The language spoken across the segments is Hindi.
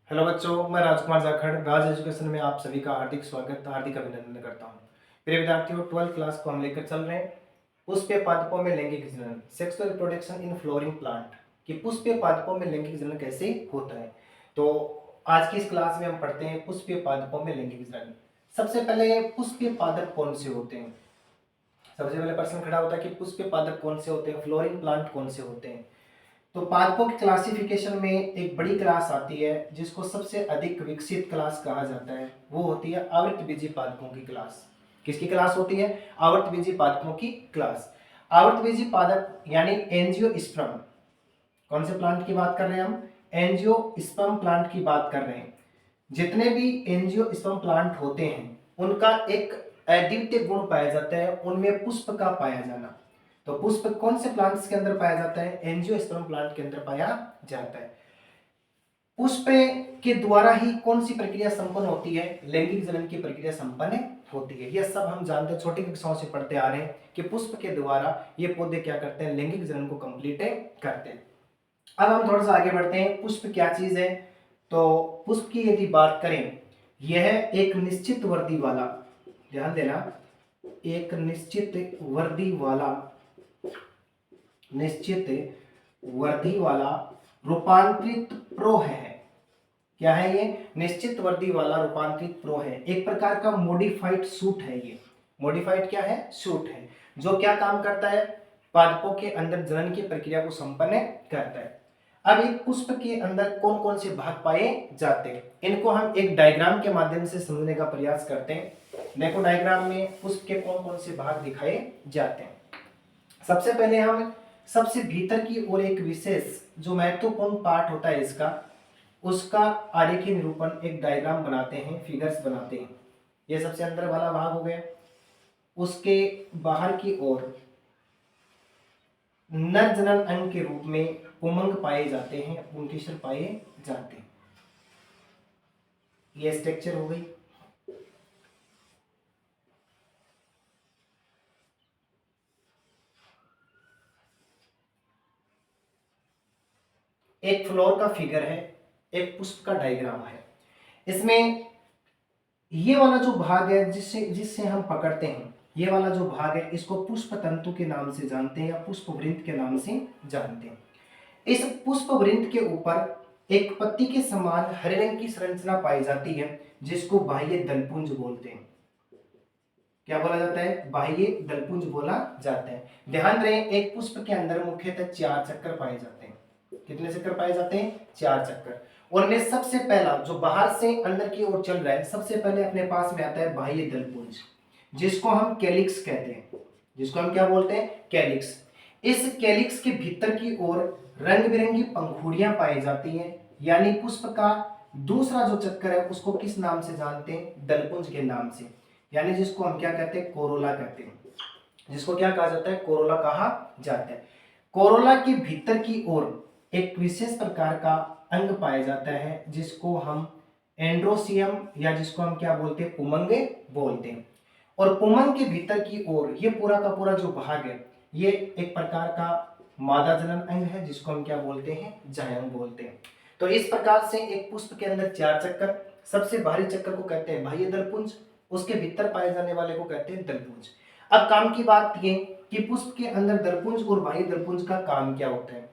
हेलो बच्चों, मैं राजकुमार जाखड़ राज एजुकेशन में आप सभी का हार्दिक स्वागत, हार्दिक अभिनंदन करता हूँ। प्रिय विद्यार्थियों, 12th क्लास को हम लेकर चल रहे हैं पुष्पीय पादपों में लैंगिक जनन, sexual reproduction in flowering plant, कि पुष्पीय पादपों में लैंगिक जनन कैसे होता है। तो आज की इस क्लास में हम पढ़ते हैं पुष्पीय पादपों में लैंगिक जनन। सबसे पहले पुष्पीय पादप कौन से होते हैं। सबसे पहले प्रश्न खड़ा होता है कि पुष्पीय पादप कौन से होते हैं, फ्लोरिंग प्लांट कौन से होते हैं। तो पादपों की क्लासिफिकेशन में एक बड़ी क्लास आती है जिसको सबसे अधिक विकसित क्लास कहा जाता है, वो होती है आवृतबीजी पादपों की क्लास। किसकी क्लास होती है? आवृतबीजी पादपों की क्लास। आवृतबीजी पादप यानी एंजियोस्पर्म, कौन से प्लांट की बात कर रहे हैं हम? एंजियोस्पर्म प्लांट की बात कर रहे हैं। जितने भी एंजियोस्पर्म प्लांट होते हैं उनका एक अद्वितीय गुण पाया जाता है, उनमें पुष्प का पाया जाना। तो पुष्प कौन से प्लांट्स के अंदर पाया जाता है? एंजियोस्पर्म प्लांट के अंदर पाया जाता है। पुष्प के द्वारा ही कौन सी प्रक्रिया संपन्न होती है? लैंगिक जनन की प्रक्रिया संपन्न होती है। यह सब हम जानते हैं, छोटी कक्षाओं से पढ़ते आ रहे हैं कि पुष्प के द्वारा ये पौधे क्या करते हैं? लैंगिक जनन को कंप्लीट करते हैं। अब हम थोड़ा सा आगे बढ़ते हैं, पुष्प क्या चीज है। तो पुष्प की यदि बात करें, यह एक निश्चित वर्दी वाला, ध्यान देना, एक निश्चित वर्दी वाला रूपांतरित प्रोह है। क्या है ये? निश्चित वर्दी वाला रूपांतरित प्रो है। एक प्रकार का मॉडिफाइड सूट है। ये मॉडिफाइड क्या है? सूट है, जो क्या काम करता है? पादपों के अंदर जनन की प्रक्रिया को संपन्न करता है। अब एक पुष्प के अंदर कौन कौन से भाग पाए जाते हैं, इनको हम एक डायग्राम के माध्यम से समझने का प्रयास करते हैं। देखो डायग्राम में पुष्प के कौन कौन से भाग दिखाए जाते हैं। सबसे पहले हम सबसे भीतर की ओर एक विशेष जो महत्वपूर्ण पार्ट होता है इसका, उसका आरेखीय निरूपण एक डायग्राम बनाते हैं, फिगर्स बनाते हैं। ये सबसे अंदर वाला भाग हो गया। उसके बाहर की ओर नर जनन अंग के रूप में पुमंग पाए जाते हैं, पुंकेसर पाए जाते हैं। ये स्ट्रक्चर हो गई। एक फ्लोर का फिगर है, एक पुष्प का डायग्राम है। इसमें ये वाला जो भाग है जिससे जिससे हम पकड़ते हैं, ये वाला जो भाग है इसको पुष्प तंतु के नाम से जानते हैं या पुष्प वृंत के नाम से जानते हैं। इस पुष्प वृंत के ऊपर एक पत्ती के समान हरे रंग की संरचना पाई जाती है जिसको बाह्य दलपुंज बोलते हैं। क्या बोला जाता है? बाह्य दलपुंज बोला जाता है। ध्यान रहे, एक पुष्प के अंदर मुख्यतः 4 चक्कर पाए जाते हैं। कितने चक्कर पाए जाते हैं? 4 चक्कर। उनमें सबसे पहला जो बाहर से अंदर की ओर चल रहा है, सबसे पहले अपने पास में आता है बाह्य दलपुंज, जिसको हम कैलिक्स कहते हैं। जिसको हम क्या बोलते हैं? कैलिक्स। इस कैलिक्स के भीतर की ओर रंग बिरंगी पंखुड़ियां पाई जाती हैं, यानी पुष्प का दूसरा जो चक्कर है उसको किस नाम से जानते हैं? दलपुंज के नाम से, यानी जिसको हम क्या कहते हैं? कोरोला कहते हैं। जिसको क्या कहा जाता है? कोरोला कहा जाता है। कोरोला के भीतर की ओर एक विशेष प्रकार का अंग पाया जाता है जिसको हम एंड्रोसियम या जिसको हम क्या बोलते हैं? पुमंग बोलते हैं। और पुमंग के भीतर की ओर ये पूरा का पूरा जो भाग है ये एक प्रकार का मादा जनन अंग है जिसको हम क्या बोलते हैं? जायंग बोलते हैं। तो इस प्रकार से एक पुष्प के अंदर 4 चक्कर, सबसे बाहरी चक्कर को कहते हैं बाह्य दलपुंज, उसके भीतर पाए जाने वाले को कहते हैं दलपुंज। अब काम की बात ये कि पुष्प के अंदर दलपुंज और बाह्य दलपुंज का काम क्या होता है।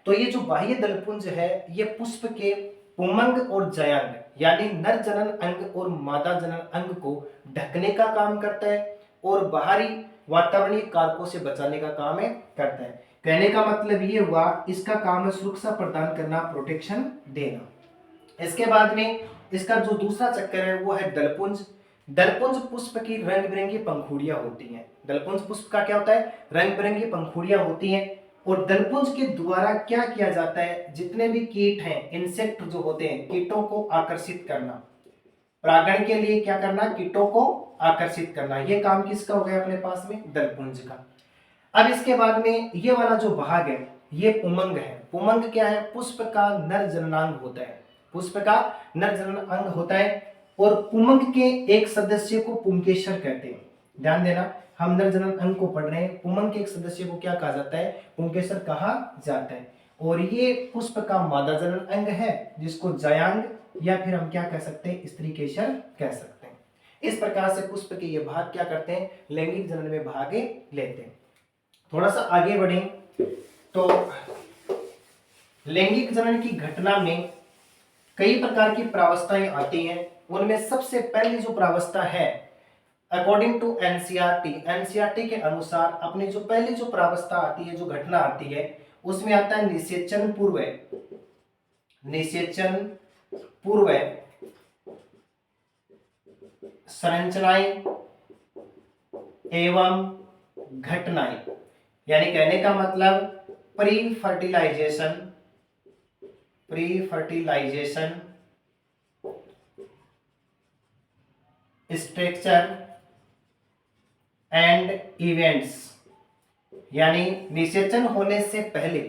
तो ये जो बाह्य दलपुंज है ये पुष्प के पुमंग और जयांग यानी नर जनन अंग और मादा जनन अंग को ढकने का काम करता है और बाहरी वातावरणीय कारकों से बचाने का काम करता है। कहने का मतलब ये हुआ, इसका काम है सुरक्षा प्रदान करना, प्रोटेक्शन देना। इसके बाद में इसका जो दूसरा चक्कर है वो है दलपुंज। दलपुंज पुष्प की रंग बिरंगी पंखुड़ियां होती हैं। दलपुंज पुष्प का क्या होता है? रंग बिरंगी पंखुड़ियां होती हैं। और दलपुंज के द्वारा क्या किया जाता है? जितने भी कीट हैं, इंसेक्ट जो होते हैं, कीटों को आकर्षित करना, परागण के लिए क्या करना? कीटों को आकर्षित करना। ये काम किसका हो गया अपने पास में? दलपुंज का। अब इसके बाद में ये वाला जो भाग है ये पुमंग है। पुमंग क्या है? पुष्प का नर जननांग होता है। पुष्प का नर जनन अंग होता है और पुमंग के एक सदस्य को पुंकेसर कहते हैं। ध्यान देना, हम नर जनन अंग को पढ़ रहे हैं। पुमंग के एक सदस्य को क्या कहा जाता है? पुंकेसर कहा जाता है। और ये पुष्प का मादा जनन अंग है जिसको जायांग या फिर हम क्या कह सकते हैं, स्त्रीकेसर कह सकते हैं। इस प्रकार से पुष्प के ये भाग क्या करते हैं, लैंगिक जनन में भाग लेते हैं। थोड़ा सा आगे बढ़े तो लैंगिक जनन की घटना में कई प्रकार की प्रावस्थाएं आती हैं। उनमें सबसे पहली जो प्रावस्था है, अकॉर्डिंग टू एनसीईआरटी के अनुसार अपनी जो पहली जो प्रावस्था आती है, जो घटना आती है, उसमें आता है निषेचन पूर्व संरचनाएं एवं घटनाएं, यानी कहने का मतलब pre fertilisation structure and events, यानी निषेचन होने से पहले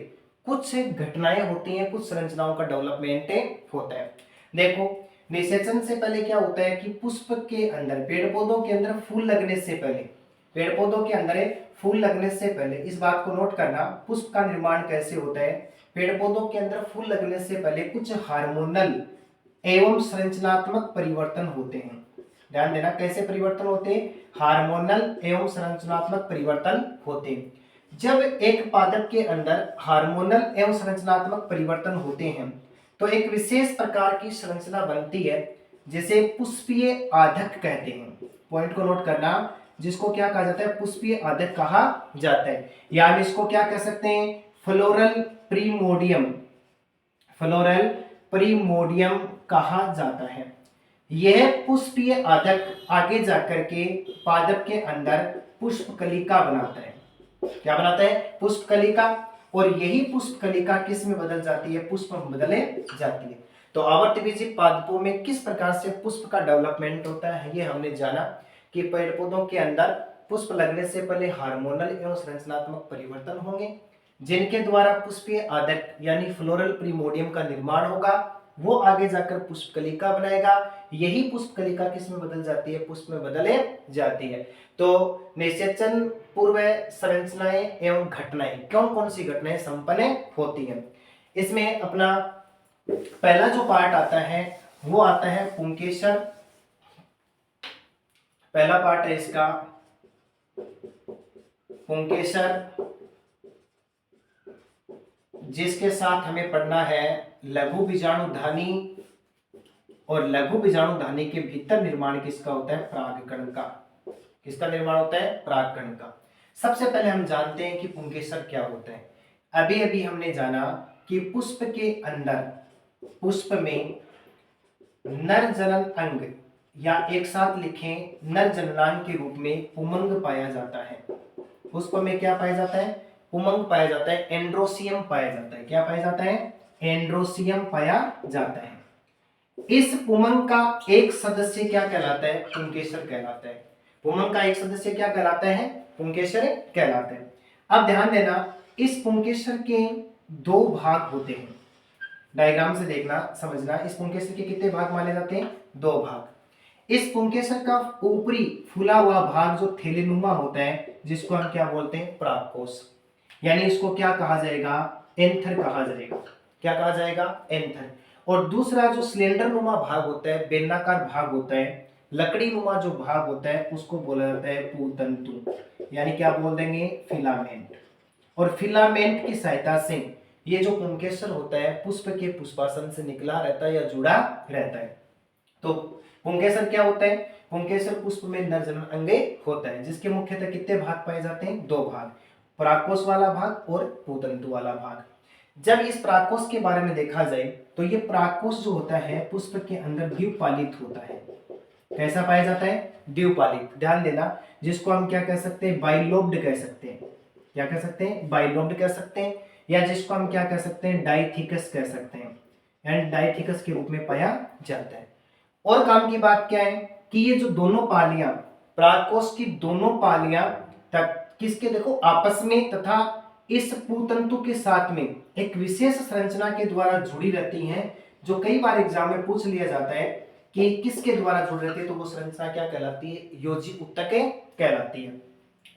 कुछ घटनाएं होती हैं, कुछ संरचनाओं का डेवलपमेंट होता है। देखो, निषेचन से पहले क्या होता है कि पुष्प के अंदर, पेड़ पौधों के अंदर फूल लगने से पहले, इस बात को नोट करना, पुष्प का निर्माण कैसे होता है। पेड़ पौधों के अंदर फूल लगने से पहले कुछ हार्मोनल एवं संरचनात्मक परिवर्तन होते हैं। ध्यान देना, कैसे परिवर्तन होते हैं, हार्मोनल एवं संरचनात्मक परिवर्तन होते हैं। जब एक पादप के अंदर हार्मोनल एवं संरचनात्मक परिवर्तन होते हैं तो एक विशेष प्रकार की संरचना बनती है जिसे पुष्पीय आधक कहते हैं। पॉइंट को नोट करना, जिसको क्या कहा जाता है, पुष्पीय आधक कहा जाता है, या इसको क्या कह सकते हैं, फ्लोरल प्रीमोडियम कहा जाता है। यह पुष्पीय आधक आगे जाकर के पादप के अंदर पुष्पकलिका बनाता है। क्या बनाता है, पुष्पकलिका, और यही पुष्पकलिका किस में बदल जाती है, पुष्प में बदले जाती है। तो आवर्तबीजी पादपों में किस प्रकार से पुष्प का डेवलपमेंट होता है, ये हमने जाना कि पेड़ पौधों के अंदर पुष्प लगने से पहले हार्मोनल एवं संरचनात्मक परिवर्तन होंगे, जिनके द्वारा पुष्पीय आधक यानी फ्लोरल प्रीमोडियम का निर्माण होगा। वो आगे जाकर पुष्पकलिका बनाएगा, यही पुष्पकलिका किस में बदल जाती है, पुष्प में बदले जाती है। तो निषेचन पूर्व संरचनाएं एवं घटनाएं, कौन सी घटनाएं संपन्न होती हैं। इसमें अपना पहला जो पार्ट आता है वो आता है पुंकेसर। पहला पार्ट है इसका पुंकेसर, जिसके साथ हमें पढ़ना है लघु बीजाणुधानी, और लघु बीजाणुधानी के भीतर निर्माण किसका होता है, परागकण का। किसका निर्माण होता है, परागकण का। सबसे पहले हम जानते हैं कि पुंकेसर क्या होता है। अभी अभी हमने जाना कि पुष्प के अंदर, पुष्प में नर जनन अंग, या एक साथ लिखें नर जननांग के रूप में पुमंग पाया जाता है। पुष्प में क्या पाया जाता है, पुमंग पाया जाता है, एंड्रोसियम पाया जाता है। क्या पाया जाता है, एंड्रोसियम पाया जाता है। इस पुमंग का एक सदस्य क्या कहलाता है, पुंकेसर कहलाता है। पुमंग का एक सदस्य क्या कहलाता है, पुंकेसर कहलाता है। अब ध्यान देना, इस पुंकेसर के दो भाग होते हैं। डायग्राम से देखना, समझना, इस पुंकेसर के कितने भाग माने जाते हैं, दो भाग। इस पुंकेसर का ऊपरी फूला हुआ भाग जो थैलेनुमा होता है, जिसको हम क्या बोलते हैं, परागकोश, यानी इसको क्या कहा जाएगा, एंथर कहा जाएगा। क्या कहा जाएगा, एंथर। और दूसरा जो सिलेंडर नुमा भाग होता है, बेलनाकार भाग होता है, लकड़ी नुमा जो भाग होता है, उसको बोला जाता है पूतंतु, यानी क्या बोल देंगे, फिलामेंट। और फिलामेंट की सहायता से ये जो पुंकेसर होता है पुष्प के पुष्पासन से निकला रहता है या जुड़ा रहता है। तो पुंकेसर क्या होता है, पुंकेसर पुष्प में नर जनन अंगे होता है, जिसके मुख्यतः कितने भाग पाए जाते हैं, दो भाग, परागकोश वाला भाग और पूतंतु वाला भाग। जब इस परागकोश के बारे में देखा जाए तो ये परागकोश जो होता है पुष्प के अंदर द्विपालित होता है। कैसा पाया जाता है, द्विपालित। ध्यान देना, जिसको हम क्या कह सकते हैं, बाइलोब्ड कह सकते हैं। क्या कह सकते हैं, बाइलोब्ड कह सकते हैं, या जिसको हम क्या कह सकते हैं, डाइथिकस कह सकते हैं, एंड डाइथिकस के रूप में पाया जाता है। और काम की बात क्या है कि ये जो दोनों पालियां, परागकोश की दोनों पालियां तक किसके, देखो, आपस में तथा इस पूतंतु के साथ में एक विशेष संरचना के द्वारा जुड़ी रहती हैं, जो कई बार एग्जाम में पूछ लिया जाता है कि किसके द्वारा जुड़ रहती है, तो वो संरचना क्या कहलाती है, योजी उत्तके कहलाती है।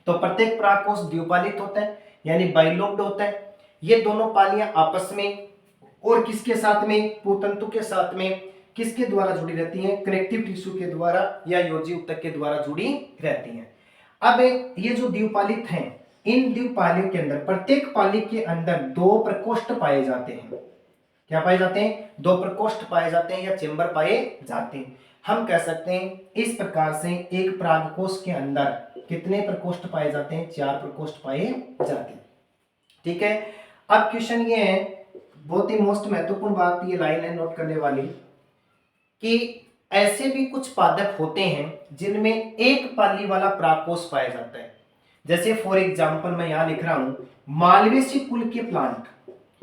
तो प्रत्येक परागकोश द्विपालित होता है, यानी बाइलोब्ड होता है। ये दोनों पालियां आपस में और किसके साथ में, पूतंतु के साथ में किसके द्वारा जुड़ी रहती हैं? कनेक्टिव टिश्यू के द्वारा या योजी ऊतक के द्वारा जुड़ी रहती हैं। अब ये जो द्विपालित हैं, इन द्विपालियों के अंदर प्रत्येक पाली के अंदर दो प्रकोष्ठ पाए जाते हैं। क्या पाए जाते हैं? दो प्रकोष्ठ पाए जाते हैं या चेंबर पाए जाते हैं। हम कह सकते हैं इस प्रकार से एक परागकोश के अंदर कितने प्रकोष्ठ पाए जाते हैं? 4 प्रकोष्ठ पाए जाते हैं। ठीक है। अब क्वेश्चन ये है, बहुत ही मोस्ट महत्वपूर्ण बात ये लाइन है नोट करने वाली, कि ऐसे भी कुछ पादप होते हैं जिनमें एक पाली वाला परागकोश पाया जाता है। जैसे फॉर एग्जांपल मैं यहां लिख रहा हूं मालवेसी कुल के प्लांट।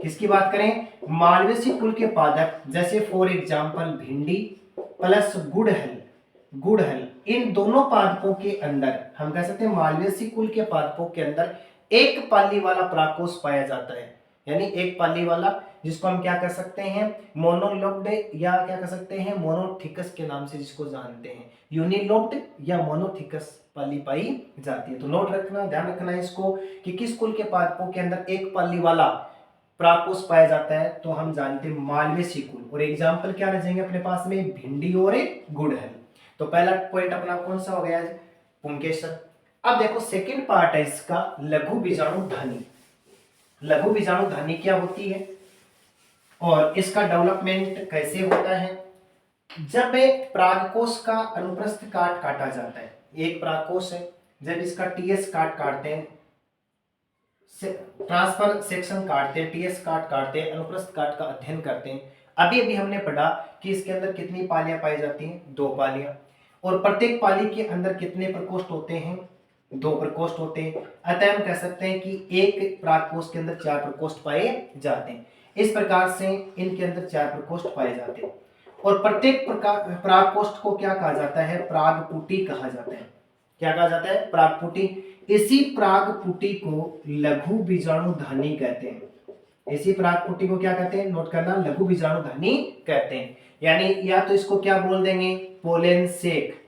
किसकी बात करें? मालवेसी कुल के पादप, जैसे फॉर एग्जांपल भिंडी प्लस गुड़हल, इन दोनों पादपों के अंदर हम कह सकते हैं मालवेसी कुल के पादपों के अंदर एक पाली वाला परागकोश पाया जाता है। यानी एक पाली वाला, जिसको हम क्या कर सकते हैं? मोनोलोब्ड या क्या कर सकते हैं? मोनोथिकस के नाम से जिसको जानते हैं। यूनिलोब्ड या मोनोथिकस पाली पाई जाती है। तो नोट रखना, ध्यान रखना इसको कि किस कुल के पादपों के अंदर एक पाली वाला परागकोश पाया जाता है। तो हम जानते हैं मालवेसी कुल। और एग्जाम्पल क्या रह जाएंगे अपने पास में? भिंडी और गुड़हल। तो पहला पॉइंट अपना कौन सा हो गया? पुंकेसर। अब देखो सेकंड पार्ट है इसका, लघु बीजाणुधानी। लघु बीजाणुधानी क्या होती है और इसका डेवलपमेंट कैसे होता है? जब एक परागकोश का अनुप्रस्थ काट काटा जाता है, एक परागकोश है, जब इसका टीएस काटते हैं, ट्रांसफर सेक्शन काटते हैं, टीएस काटते हैं, अनुप्रस्थ काट का अध्ययन करते हैं। अभी अभी हमने पढ़ा कि इसके अंदर कितनी पालियां पाई जाती हैं? 2 पालियां। और प्रत्येक पाली के अंदर कितने प्रकोष्ठ होते हैं? 2 प्रकोष्ठ होते हैं। अतः हम कह सकते हैं कि एक परागकोश के अंदर 4 प्रकोष्ठ पाए जाते हैं। इस प्रकार से इनके अंदर 4 प्रकोष्ठ पाए जाते हैं। और प्रत्येक परागकोष्ठ को क्या कहा जाता है? परागपुटी कहा जाता है। क्या कहा जाता है? परागपुटी। इसी परागपुटी को लघु बीजाणुधानी कहते हैं। इसी परागपुटी को क्या कहते हैं? नोट करना, लघु बीजाणुधानी कहते हैं। यानी या तो इसको क्या बोल देंगे? पोलेन सेक।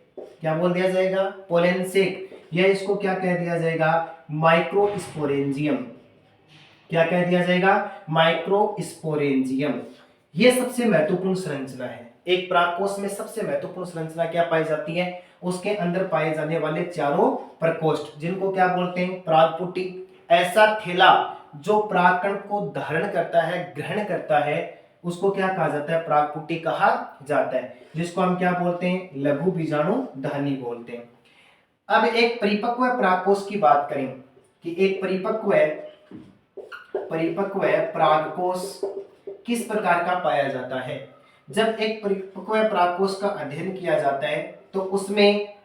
क्या बोल दिया जाएगा? पोलेन सेक। या इसको क्या कह दिया जाएगा? माइक्रोस्पोरेंजियम। क्या कह दिया जाएगा? माइक्रोस्पोरेंजियम। ये सबसे महत्वपूर्ण संरचना है। एक परागकोश में सबसे महत्वपूर्ण संरचना क्या पाई जाती है? उसके अंदर पाए जाने वाले चारों प्रकोष्ठ, जिनको क्या बोलते हैं? परागपुटी। ऐसा थैला जो परागकण को धारण करता है, ग्रहण करता है, उसको क्या कहा जाता है? परागपुटी कहा जाता है, जिसको हम क्या बोलते हैं? लघु बीजाणुधानी बोलते हैं। अब एक परिपक्व परागकोश की बात करें कि एक परिपक्व परागकोश किस प्रकार का पाया जाता है। जब एक परिपक्व परागकोश का अध्ययन किया जाता है तो उसमें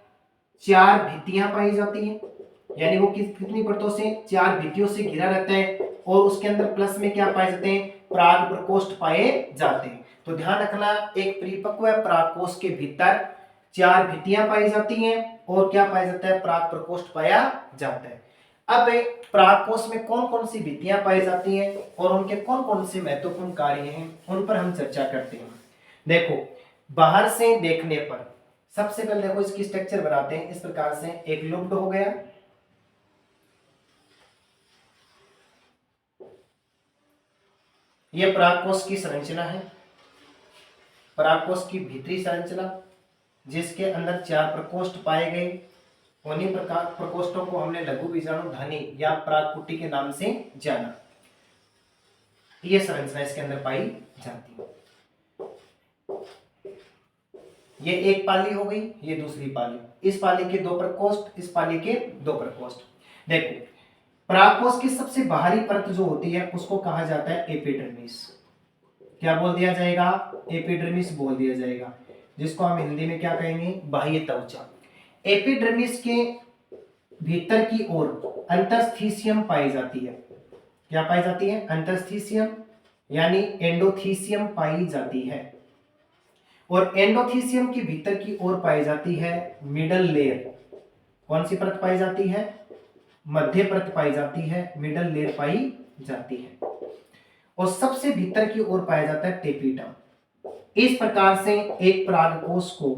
4 भित्तियां पाई जाती हैं। यानी वो कितनी परतों से? 4 भित्तियों से घिरा रहता है। और उसके अंदर प्लस में क्या पाए जाते हैं? पराग प्रकोष्ठ पाए जाते हैं। तो ध्यान रखना, एक परिपक्व परागकोश के भीतर 4 भित्तियां पाई जाती हैं और क्या पाया जाता है? पराग प्रकोष्ठ पाया जाता है। अब परागकोश में कौन कौन सी भित्तियां पाई जाती हैं और उनके कौन कौन से महत्वपूर्ण कार्य हैं, उन पर हम चर्चा करते हैं। देखो, बाहर से देखने पर सबसे पहले देखो इसकी स्ट्रक्चर बनाते हैं। इस प्रकार से एक लुप्त हो गया, यह परागकोश की संरचना है। परागकोश की भीतरी संरचना, जिसके अंदर 4 प्रकोष्ठ पाए गए। उन्हीं प्रकार प्रकोष्ठों को हमने लघु बीजाणुधानी या परागपुटी के नाम से जाना। यह संरचना इसके अंदर पाई जाती है। ये एक पाली हो गई, ये दूसरी पाली। इस पाली के 2 प्रकोष्ठ, इस पाली के 2 प्रकोष्ठ। देखो, परागकोश की सबसे बाहरी परत जो होती है उसको कहा जाता है एपिडर्मिस। क्या बोल दिया जाएगा? एपिडर्मिस बोल दिया जाएगा, जिसको हम हिंदी में क्या कहेंगे? बाह्य त्वचा। एपिडर्मिस के भीतर की ओर अंतस्थीसियम पाई जाती है। क्या पाई जाती है? अंतस्थीसियम यानी एंडोथीसियम पाई जाती है। और एंडोथीसियम के भीतर की ओर पाई जाती है मिडल लेयर। कौन सी परत पाई जाती है? मध्य परत पाई जाती है, मिडल लेयर पाई जाती है। और सबसे भीतर की ओर पाया जाता है टेपिटम। इस प्रकार से एक परागकोश को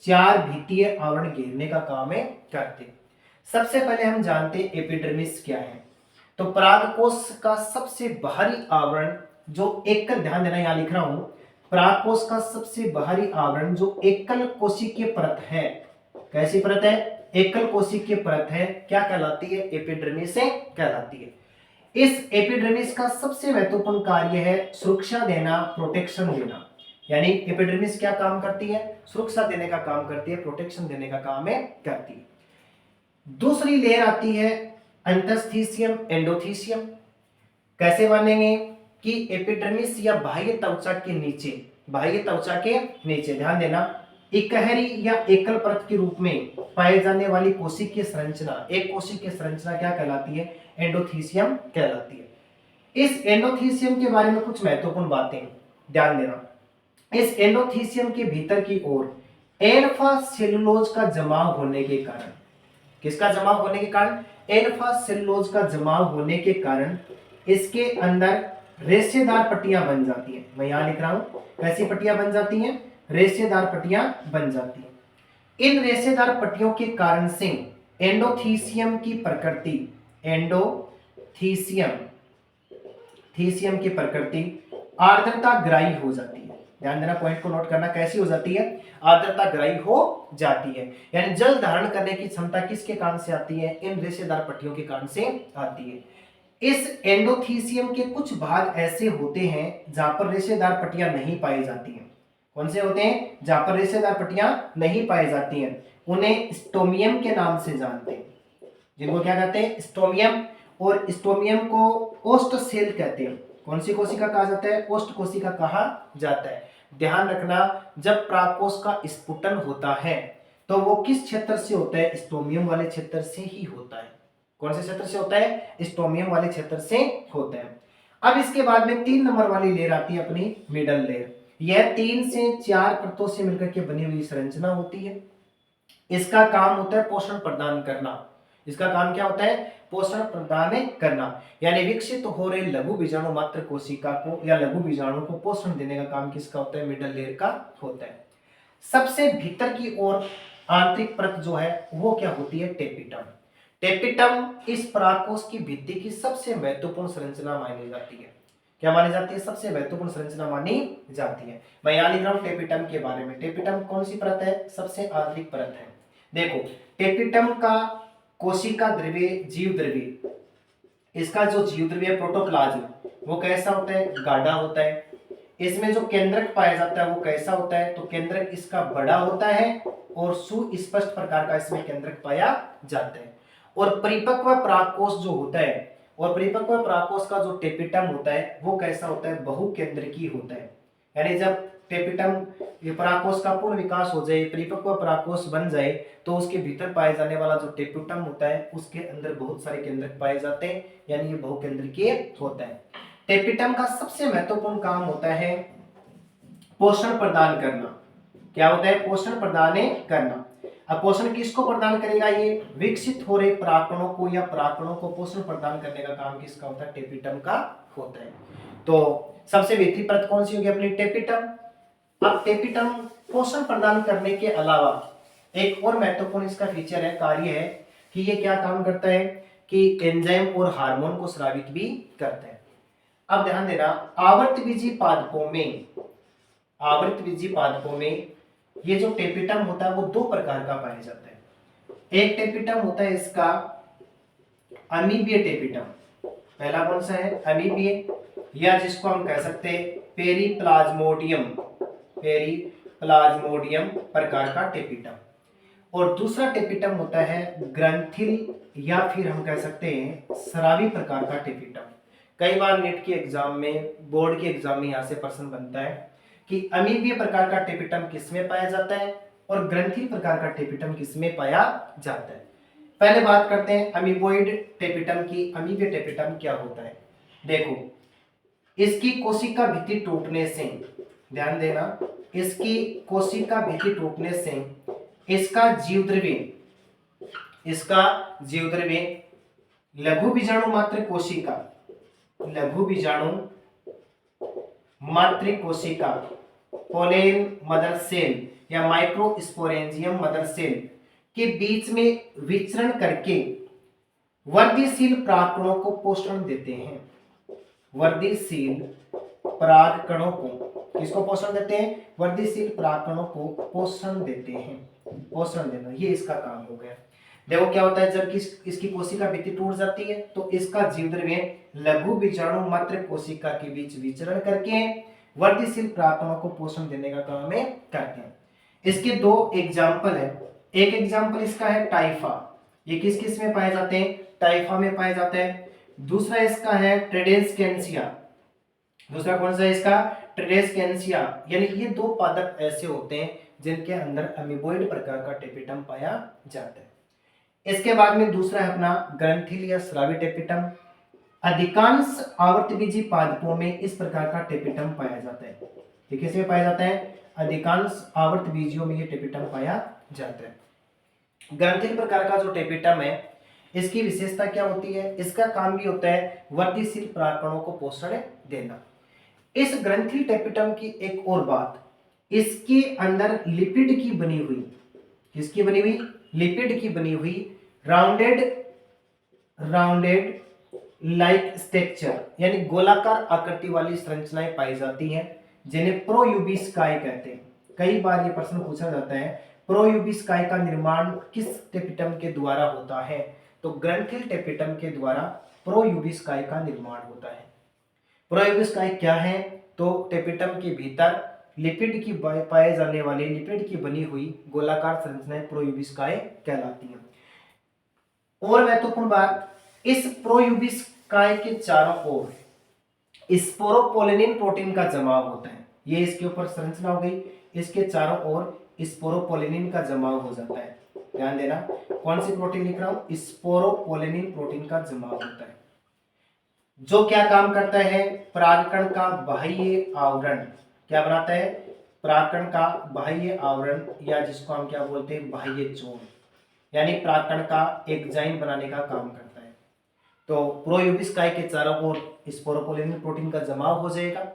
4 भित्तीय आवरण घेरने का काम है करते। सबसे पहले हम जानते हैं एपिडर्मिस क्या है। तो परागकोश का सबसे बाहरी आवरण जो एक, ध्यान देना यहां लिख रहा हूं, परागकोश का सबसे बाहरी आवरण जो एकल कोशिकीय परत है, कैसी परत है? एकल कोशिकीय परत है, क्या कहलाती है? एपिडर्मिस से कहलाती है। इस एपिडर्मिस का सबसे महत्वपूर्ण कार्य है सुरक्षा देना, प्रोटेक्शन देना। यानी एपिडर्मिस क्या काम करती है? सुरक्षा देने का काम करती है, प्रोटेक्शन देने का काम है करती है। दूसरी लेयर आती है अंतस्थीसियम, एंडोथीसियम। कैसे मानेंगे कि एपिडर्मिस या बाह्य त्वचा के नीचे, बाह्य त्वचा के नीचे ध्यान देना, इकहरी या एकल परत के रूप में पाए जाने वाली कोशिकीय संरचना, एक कोशिकीय संरचना क्या कहलाती है? एंडोथीसियम कहलाती है। इस एंडोथीसियम के बारे में कुछ महत्वपूर्ण बातें ध्यान देना। इस एंडोथीसियम के भीतर की ओर एल्फा सेलुलोज का जमाव होने के कारण, किसका जमाव होने के कारण? एल्फा सेलुलोज का जमाव होने के कारण इसके अंदर रेशेदार पट्टियां बन जाती हैं। मैं यहां लिख रहा हूं, कैसी पट्टियां बन जाती हैं? रेशेदार पट्टियां बन जाती हैं। इन रेशेदार पट्टियों के कारण से एंडोथीसियम की प्रकृति, एंडोथीसियम थीसियम की प्रकृति आर्द्रता ग्राही हो जाती है। ध्यान देना, पॉइंट को नोट करना, कैसी हो जाती है? आर्द्रता ग्राही हो जाती है। यानी जल धारण करने की क्षमता किसके कारण से आती है? इन रेशेदार पट्टियों के कारण से आती है। इस एंडोथीसियम के कुछ भाग ऐसे होते हैं जहां पर रेशेदार पट्टियां नहीं पाई जाती हैं। कौन से होते हैं? जहां पर रेशेदार पट्टियां नहीं पाई जाती हैं, उन्हें स्टोमियम के नाम से जानते हैं। जिनको क्या कहते हैं? स्टोमियम। और स्टोमियम को ओस्ट सेल कहते हैं। कौन सी कोशिका कहा जाता है? ओस्ट कोशिका कहा जाता है। ध्यान रखना, जब परागकोश का स्फुटन होता है तो वो किस क्षेत्र से होता है? स्टोमियम वाले क्षेत्र से ही होता है। कौन से क्षेत्र से होता है? स्टोमियम वाले क्षेत्र से होता है। अब इसके बाद में 3 नंबर वाली लेयर आती है अपनी मिडल लेयर। यह 3 से 4 परतों से मिलकर के बनी हुई संरचना होती है। इसका काम होता है पोषण प्रदान करना। इसका काम क्या होता है? पोषण प्रदान करना। यानी विकसित हो रहे लघु बीजाणु मात्र कोशिका को या लघु बीजाणु को पोषण देने का काम किसका होता है? मिडल लेयर का होता है। सबसे भीतर की ओर आंतरिक परत जो है वो क्या होती है? टेपिटम। टेपिटम इस परागकोश की भित्ति की सबसे महत्वपूर्ण संरचना मानी जाती है। क्या मानी जाती है? सबसे महत्वपूर्ण संरचना मानी जाती है। मैं यहां लिख रहा हूं टेपिटम के बारे में। टेपिटम कौन सी परत है? सबसे आंतरिक परत है। देखो, टेपिटम का कोशिका द्रव्य, जीव द्रव्य, इसका जो जीव द्रव्य प्रोटोप्लाज्म, वो कैसा होता है? गाढ़ा होता है। इसमें जो केंद्रक पाया जाता है वो कैसा होता है? तो केंद्रक इसका बड़ा होता है और सुस्पष्ट प्रकार का इसमें केंद्रक पाया जाता है। और परिपक्व परागकोश जो होता है, और परिपक्व परागकोश का जो टेपिटम होता है वो कैसा होता है? बहुकेंद्रकीय होता है। यानी जब टेपिटम परागकोश का पूर्ण विकास हो जाए, परिपक्व परागकोश बन जाए, तो उसके भीतर पाए जाने वाला जो टेपिटम होता है उसके अंदर बहुत सारे केंद्रक पाए जाते हैं, यानी ये बहुकेंद्रकीय होता है। टेपिटम का सबसे महत्वपूर्ण काम होता है पोषण प्रदान करना। क्या होता है? पोषण प्रदान करना। अब पोषण किसको प्रदान करेगा? ये विकसित हो रहे परागकणों को या परागकणों को पोषण प्रदान करने का काम किसका होता है? टेपिटम का होता है। तो सबसे भीतरी परत कौन सी होगी? अपनी टेपिटम। अब टेपिटम पोषण प्रदान करने के अलावा एक और महत्वपूर्ण इसका फीचर है, कार्य है कि ये क्या काम करता है कि एंजाइम और हार्मोन को स्रावित भी करता है। अब ध्यान देना, आवृतबीजी पादपों में, आवृतबीजी पादपों में ये जो टेपिटम होता है वो 2 प्रकार का पाया जाता है। एक टेपिटम होता है इसका अमीबीय टेपिटम। पहला कौन सा है? अमीबीय, या जिसको हम कह सकते हैं पेरीप्लाज्मोडियम, पेरीप्लाज्मोडियम प्रकार का टेपिटम। और दूसरा टेपिटम होता है ग्रंथिल, या फिर हम कह सकते हैं स्रावी प्रकार का टेपिटम। कई बार नीट के एग्जाम में, बोर्ड के एग्जाम में यहाँ से प्रश्न बनता है कि अमीबीय प्रकार का टेपिटम किसमें पाया जाता है और ग्रंथिल प्रकार का टेपिटम किसमें पाया जाता है। पहले बात करते हैं अमीबोइड टेपिटम की। अमीबीय टेपिटम क्या होता है? देखो, इसकी कोशिका भित्ति टूटने से, ध्यान देना, इसकी कोशिका भित्ति टूटने से इसका जीव द्रव्य लघु बीजाणु मात्र कोशिका, लघु बीजाणु मात्र कोशिका, पोलेन मदर सेल या माइक्रोस्पोरेंजियम मदर सेल के बीच में विचरण करके वर्धिशील परागकणों को पोषण देते हैं। वर्धिशील परागकणों को, किसको पोषण देते हैं? वृद्धिशील परागकणों को पोषण देते हैं। पोषण देना ये इसका काम हो गया। देखो क्या होता है, जब इसकी कोशिका भित्ति टूट जाती है तो इसका जीवद्रव्य लघु बीजाणु मात्र कोशिका के बीच विचरण करके वृद्धिशील परागकणों को पोषण देने का काम है करते हैं। इसके दो एग्जाम्पल है। एक एग्जाम्पल इसका है टाइफा, ये किस किस में पाए जाते हैं? टाइफा में पाए जाते हैं। दूसरा इसका है ट्रेडेस्केंसिया, दूसरा कौन सा है इसका? ट्रेडेस्केंसिया। यानी ये दो पादप ऐसे होते हैं जिनके अंदर अमीबोइड प्रकार का टेपिटम पाया जाता है। इसके बाद में दूसरा है अपना ग्रंथिल या स्रावी टेपिटम। अधिकांश आवर्तबीजी पादपों में इस प्रकार का टेपिटम पाया जाता है। ये किसमें पाया जाता है? अधिकांश आवर्तबीजियों में ये टेपिटम पाया जाता है। ग्रंथिल प्रकार का जो टेपिटम है, इसकी विशेषता क्या होती है? इसका काम भी होता है वृद्धिशील परागकणों को पोषण देना। इस ग्रंथिल टेपिटम की एक और बात, इसके अंदर लिपिड की बनी हुई, किसकी बनी हुई? लिपिड की बनी हुई राउंडेड लाइक स्ट्रक्चर यानी गोलाकार आकृति वाली संरचनाएं पाई जाती हैं, जिन्हें प्रोयूबिस्काई कहते हैं। कई बार ये प्रश्न पूछा जाता है, प्रोयूबिस्काई का निर्माण किस टेपिटम के द्वारा होता है? तो ग्रंथिल टेपिटम के द्वारा प्रोयूबिस्काई का निर्माण होता है। प्रोयूबिस्काई क्या है? तो टेपिटम के भीतर लिपिड की पाए जाने वाली लिपिड की बनी हुई गोलाकार संरचनाएं प्रोयूबिस्काई कहलाती हैं। और महत्वपूर्ण बात, इस प्रोयूबिस्काई के चारों ओर स्पोरोपोलिनिन प्रोटीन का जमाव होता है। ये इसके ऊपर संरचना हो गई, इसके चारों ओर स्पोरोपोलिनिन का जमाव हो जाता है। ध्यान देना, कौन सी प्रोटीन लिख रहा हूं? स्पोरोपोलिनिन प्रोटीन का जमाव होता है, जो क्या काम करता है? परागकण का बाह्य आवरण क्या बनाता है? परागकण का बाह्य आवरण, या जिसको हम क्या बोलते हैं? बाह्य चोन, यानी परागकण का एंजाइम बनाने का काम करता है। तो प्रोयूबिस्काई के चारों ओर स्पोरोपोलिनिन प्रोटीन का जमाव हो जाएगा,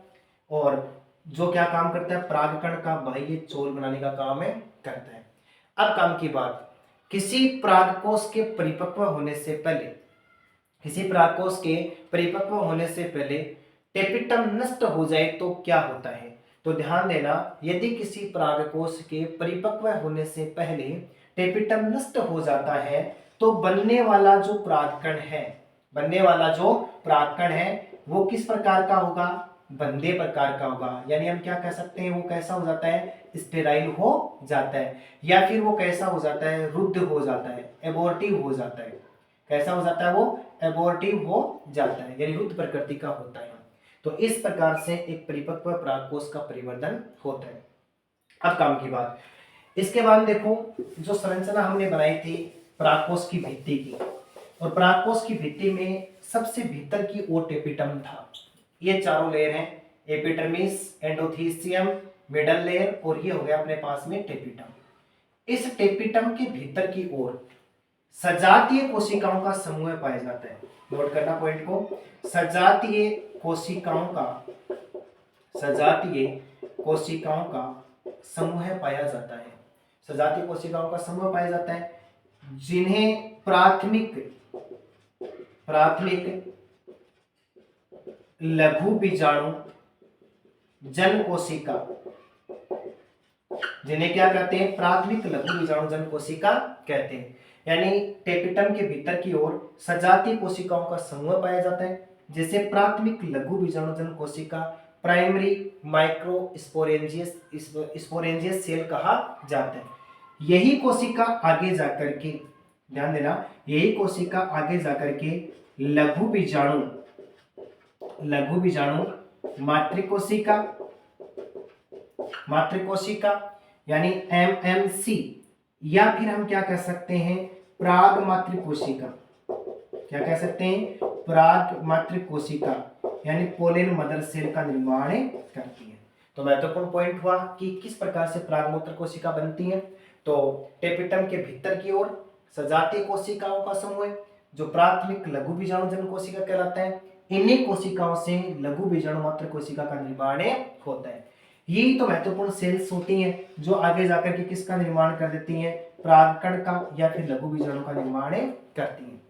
और जो क्या काम करता है? परागकण का बाह्य चोल बनाने का काम है करता है। अब काम की बात, किसी परागकोश के परिपक्व होने से पहले, किसी परागकोश के परिपक्व होने से पहले टेपिटम नष्ट हो जाए तो क्या होता है? तो ध्यान देना, यदि किसी परागकोश के परिपक्व होने से पहले टेपिटम नष्ट हो जाता है तो बनने वाला जो परागकण है वो किस प्रकार का होगा? बंदे प्रकार का होगा। यानी हम क्या कह सकते हैं? वो कैसा हो जाता है? स्टेराइल हो जाता है, या फिर वो कैसा हो जाता है? रुद्ध हो जाता है, एबॉर्टिव हो जाता है। कैसा हो जाता है? वो एबॉर्टिव हो जाता है, यानी रुद्ध प्रकृति का होता है। तो इस प्रकार से एक परिपक्व परागकोश का परिवर्तन होता है। अब काम की बात, इसके बाद देखो, जो संरचना हमने बनाई थी परागकोश की भित्ति की, और परागकोश की भित्ति में सबसे भीतर की ओर टेपिटम था। ये चारों लेयर हैं, एपिडर्मिस, एंडोथीसियम, मिडल लेयर, और ये हो गया अपने पास में टेपिटम। इस टेपिटम के भीतर की ओर सजातीय कोशिकाओं का समूह पाया जाता है। नोट करना पॉइंट को, सजातीय कोशिकाओं का समूह पाया जाता है। सजातीय कोशिकाओं का समूह पाया जाता है, जिन्हें प्राथमिक लघु बीजाणु जन कोशिका, जिन्हें क्या कहते हैं? प्राथमिक लघु बीजाणु जन कोशिका कहते हैं। यानी टेपिटम के भीतर की ओर सजातीय कोशिकाओं का समूह पाया जाता है, जिसे प्राथमिक लघु बीजाणु जन कोशिका, प्राइमरी माइक्रो स्पोरेंजियस सेल कहा जाता है। यही कोशिका आगे जाकर के, ध्यान देना, यही कोशिका आगे जाकर के लघु बीजाणु मातृकोशिका यानी एमएमसी, या फिर हम क्या कह सकते हैं? प्राग मातृकोशिका। क्या कह सकते हैं? प्राग मातृकोशिका, यानी पोलेन मदर सेल का निर्माण करती है। तो महत्वपूर्ण पॉइंट हुआ कि किस प्रकार से प्राग मातृकोशिका बनती है। तो टेपिटम के भीतर की ओर सजातीय कोशिकाओं का समूह, जो प्राथमिक लघु बीजाणु जन कोशिका कहलाता है, इन्हीं कोशिकाओं से लघु बीजाणु मात्र कोशिका का निर्माण होता है। यही तो महत्वपूर्ण सेल्स होती हैं जो आगे जाकर के किसका निर्माण कर देती हैं? परागकण का या फिर लघु बीजाणु का निर्माण करती हैं।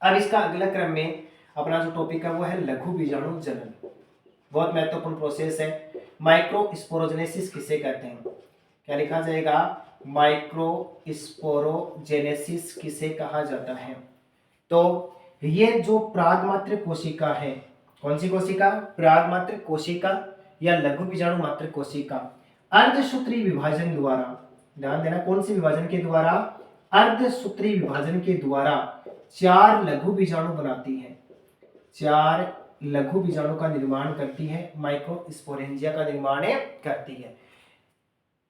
अब इसका अगला क्रम में अपना जो टॉपिक है वो है लघु बीजाणु जनन। बहुत महत्वपूर्ण प्रोसेस है। माइक्रोस्पोरोजेनेसिस किसे कहते हैं? क्या लिखा जाएगा? माइक्रोस्पोरोजेनेसिस किसे कहा जाता है? तो ये जो प्रागमात्र कोशिका है, कौन सी कोशिका? प्रागमात्र कोशिका या लघु बीजाणु मात्र कोशिका अर्धसूत्री विभाजन द्वारा, ध्यान देना, कौन सी विभाजन के द्वारा? अर्धसूत्री विभाजन के द्वारा 4 लघु बीजाणु बनाती है, 4 लघु बीजाणु का निर्माण करती है, माइक्रोस्पोरेंजिया का निर्माण करती है।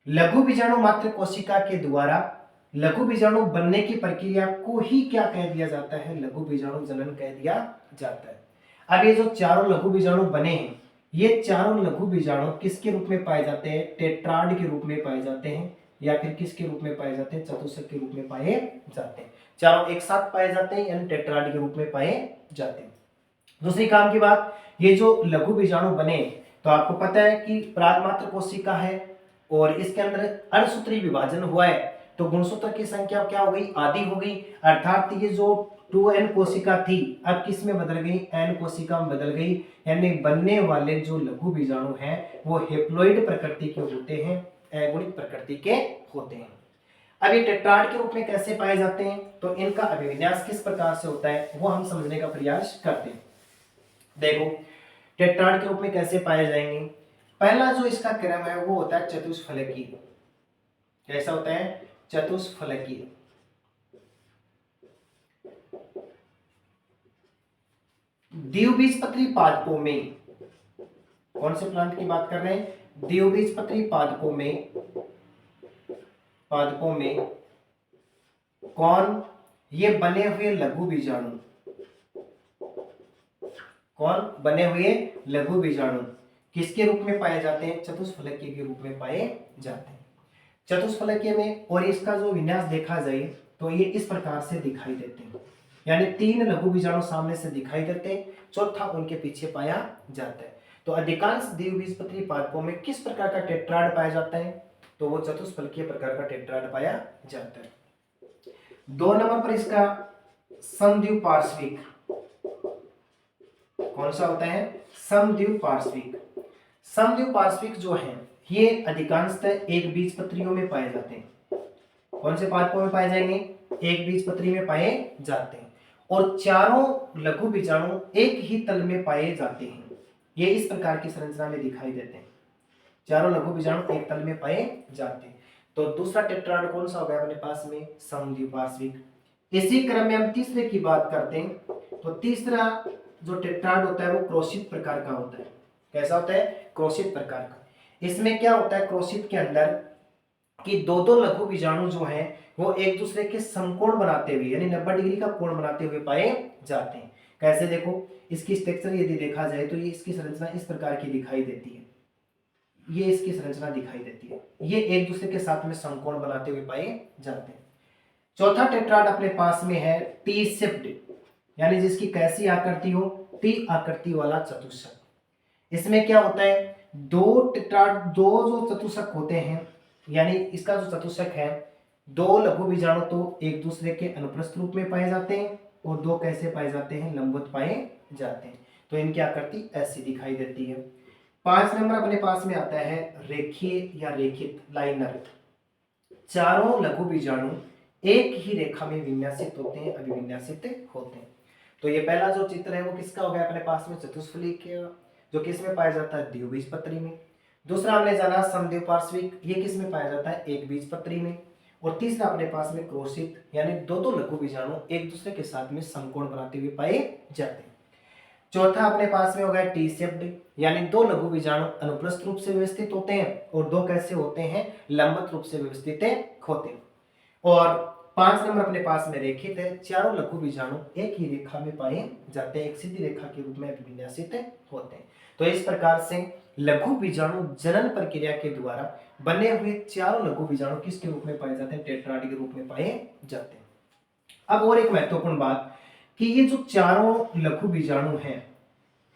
लघु बीजाणु मात्र कोशिका के द्वारा लघु बीजाणु बनने की प्रक्रिया को ही क्या कह दिया जाता है? लघु बीजाणु जनन कह दिया जाता है। अब ये जो चारों लघु बीजाणु बने हैं, ये चारों लघु बीजाणु किसके रूप में पाए जाते हैं? टेट्राड के रूप में पाए जाते हैं, या फिर किसके रूप में पाए जाते हैं? चतुष्क के रूप में पाए जाते हैं। चारों एक साथ पाए जाते हैं यानी टेट्राड के रूप में पाए जाते हैं। दूसरी काम की बात, ये जो लघु बीजाणु बने, तो आपको पता है कि प्रागमात्र कोशिका है और इसके अंदर अर्धसूत्री विभाजन हुआ है, तो गुणसूत्र की संख्या क्या हो गई? आधी हो गई, अर्थात ये जो 2n कोशिका थी अब किस में बदल गई? n कोशिका में बदल गई, यानी बनने वाले जो लघु बीजाणु हैं वो हेप्लॉइड प्रकृति के होते हैं, अगुणित प्रकृति के होते हैं। अब ये टेट्राड के रूप में कैसे पाए जाते हैं? तो इनका अभिविन्यास किस प्रकार से होता है वो हम समझने का प्रयास करते हैं। देखो, टेट्राड के रूप में कैसे पाए जाएंगे? पहला जो इसका क्रम है वो होता है चतुष्फलकीय। कैसा होता है? चतुष्फलकीय। द्विबीजपत्री पादपों में, कौन से प्लांट की बात कर रहे हैं? द्विबीजपत्री पादपों में कौन? ये बने हुए लघु बीजाणु, कौन? बने हुए लघु बीजाणु किसके रूप में पाए जाते हैं? चतुष्फलकीय के रूप में पाए जाते हैं। चतुष्फलकीय में, और इसका जो विन्यास देखा जाए तो ये इस प्रकार से दिखाई देते हैं, यानी 3 लघु बीजाणु सामने से दिखाई देते हैं, चौथा उनके पीछे पाया जाता है। तो अधिकांश द्विबीजपत्री पादपों में किस प्रकार का टेट्राड पाया जाता है? तो वो चतुष्फलकीय प्रकार का टेट्राड पाया जाता है। 2 नंबर पर इसका समद्विपार्श्विक, कौन सा होता है? समद्विपार्श्विक। समद्विपार्श्विक जो है ये अधिकांशतः एक बीजपत्रियों में पाए जाते हैं। कौन से पादपों में पाए जाएंगे? एक बीजपत्री में पाए जाते हैं, और चारों लघु बीजाणु एक ही तल में पाए जाते हैं। ये इस प्रकार की संरचना में दिखाई देते हैं, चारों लघु बीजाणु एक तल में पाए जाते हैं। तो दूसरा टेट्राड कौन सा हो गया अपने पास में? समद्विपार्श्विक। इसी क्रम में हम तीसरे की बात करते हैं, तो तीसरा जो टेट्राड होता है वो क्रोशित प्रकार का होता है। कैसा होता है? क्रोशित प्रकार का। इसमें क्या होता है क्रोशित के अंदर कि 2-2 लघु बीजाणु जो हैं वो एक दूसरे के समकोण बनाते हुए, यानी 90 डिग्री का कोण बनाते हुए पाए जाते हैं। कैसे? देखो, इसकी स्ट्रक्चर यदि देखा जाए तो ये इसकी संरचना इस प्रकार की दिखाई देती है, ये इसकी संरचना दिखाई देती है, ये एक दूसरे के साथ में समकोण बनाते हुए पाए जाते हैं। चौथा टेट्राड अपने पास में है टी शेप्ड, यानी जिसकी कैसी आकृति हो? टी आकृति वाला चतुष्क। इसमें क्या होता है? 2 टेट्राड, 2 जो चतुष्क होते हैं, यानी इसका जो चतुष्क है 2 लघु बीजाणु तो एक दूसरे के अनुप्रस्थ रूप में पाए जाते हैं, और 2 कैसे पाए जाते हैं? लंबवत पाए जाते हैं। तो इनकी आकृति ऐसी दिखाई देती है। 5 नंबर अपने पास में आता है रेखीय या रेखित, लाइनर। चारों लघु बीजाणु एक ही रेखा में विन्यासित होते हैं, अभिविन्यासित होते हैं। तो ये पहला जो चित्र है वो किसका हो गया अपने पास में? चतुष्फलकीय, जो किस में पाया जाता है? द्विबीजपत्री में। दूसरा हमने जाना समद्विपार्श्विक, ये किस में पाया जाता है? एक बीजपत्री में। और तीसरा अपने पास में क्रोशित, यानी 2-2 लघु बीजाणु एक दूसरे के साथ में समकोण बनाते हुए पाए जाते हैं। चौथा अपने पास में हो गया टी शेप्ड, यानी 2 लघु बीजाणु अनुप्रस्थ रूप से व्यवस्थित होते हैं, और 2 कैसे होते हैं? लंबवत रूप से व्यवस्थित होते हैं। और 5 नंबर अपने पास में रेखित है, चारों लघु बीजाणु एक ही रेखा में पाए जाते हैं, एक सीधी रेखा के रूप में विन्यासित होते हैं। तो इस प्रकार से लघु बीजाणु जनन प्रक्रिया के द्वारा बने हुए चारों लघु बीजाणु किसके रूप में पाए जाते हैं? टेट्राड के रूप में पाए जाते हैं। अब और एक महत्वपूर्ण बात कि ये जो चारों लघु बीजाणु हैं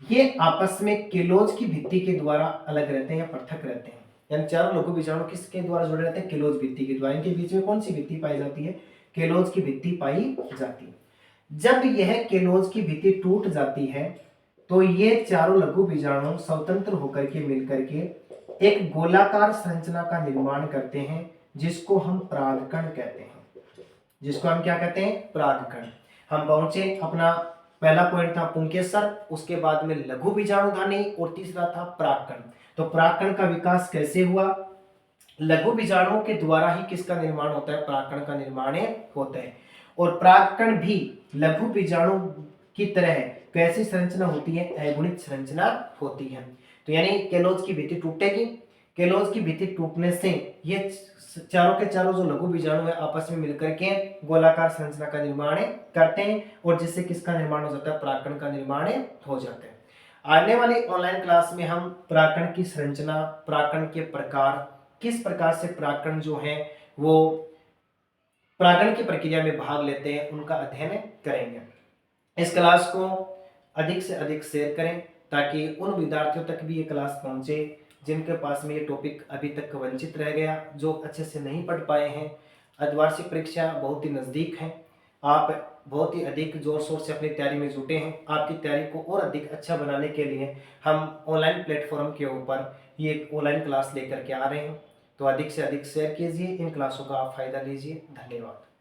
ये आपस में केलोज की भित्ति के द्वारा अलग रहते हैं या पृथक रहते हैं, यानी चारों लघु बीजाणु किसके द्वारा जुड़े रहते हैं? केलोज भित्ति के द्वारा। इनके बीच में कौन सी भित्ति पाई जाती है? केलोज की भित्ति पाई जाती है। जब यह केलोज की भित्ति टूट जाती है तो ये चारों लघु बीजाणु स्वतंत्र होकर के मिलकर के एक गोलाकार संरचना का निर्माण करते हैं, जिसको हम परागकण कहते हैं। जिसको हम क्या कहते हैं? परागकण। हम पहुंचे, अपना पहला पॉइंट था पुंकेसर, उसके बाद में लघु बीजाणुधानी और तीसरा था परागकण। तो परागकण का विकास कैसे हुआ? लघु बीजाणुओं के द्वारा ही किसका निर्माण होता है? परागकण का निर्माण होता है। और परागकण भी लघु बीजाणु की तरह कैसी संरचना होती है? अगुणित संरचना होती है। तो यानी केलोज की भित्ति टूटेगी, केलोज की भित्ति टूटने से ये चारों के चारों जो लघु बीजाणु है आपस में मिलकर के गोलाकार संरचना का निर्माण करते हैं, और जिससे किसका निर्माण हो जाता है? परागकण का निर्माण हो जाता है। आने वाली ऑनलाइन क्लास में हम परागकण की संरचना, परागकण के प्रकार, किस प्रकार से परागकण जो है वो परागण की प्रक्रिया में भाग लेते हैं, उनका अध्ययन करेंगे। इस क्लास को अधिक से अधिक शेयर करें ताकि उन विद्यार्थियों तक भी ये क्लास पहुंचे जिनके पास में ये टॉपिक अभी तक वंचित रह गया, जो अच्छे से नहीं पढ़ पाए हैं। अर्धवार्षिक परीक्षा बहुत ही नज़दीक है, आप बहुत ही अधिक जोर शोर से अपनी तैयारी में जुटे हैं। आपकी तैयारी को और अधिक अच्छा बनाने के लिए हम ऑनलाइन प्लेटफॉर्म के ऊपर ये ऑनलाइन क्लास लेकर के आ रहे हैं। तो अधिक से अधिक शेयर कीजिए, इन क्लासों का आप फायदा लीजिए। धन्यवाद।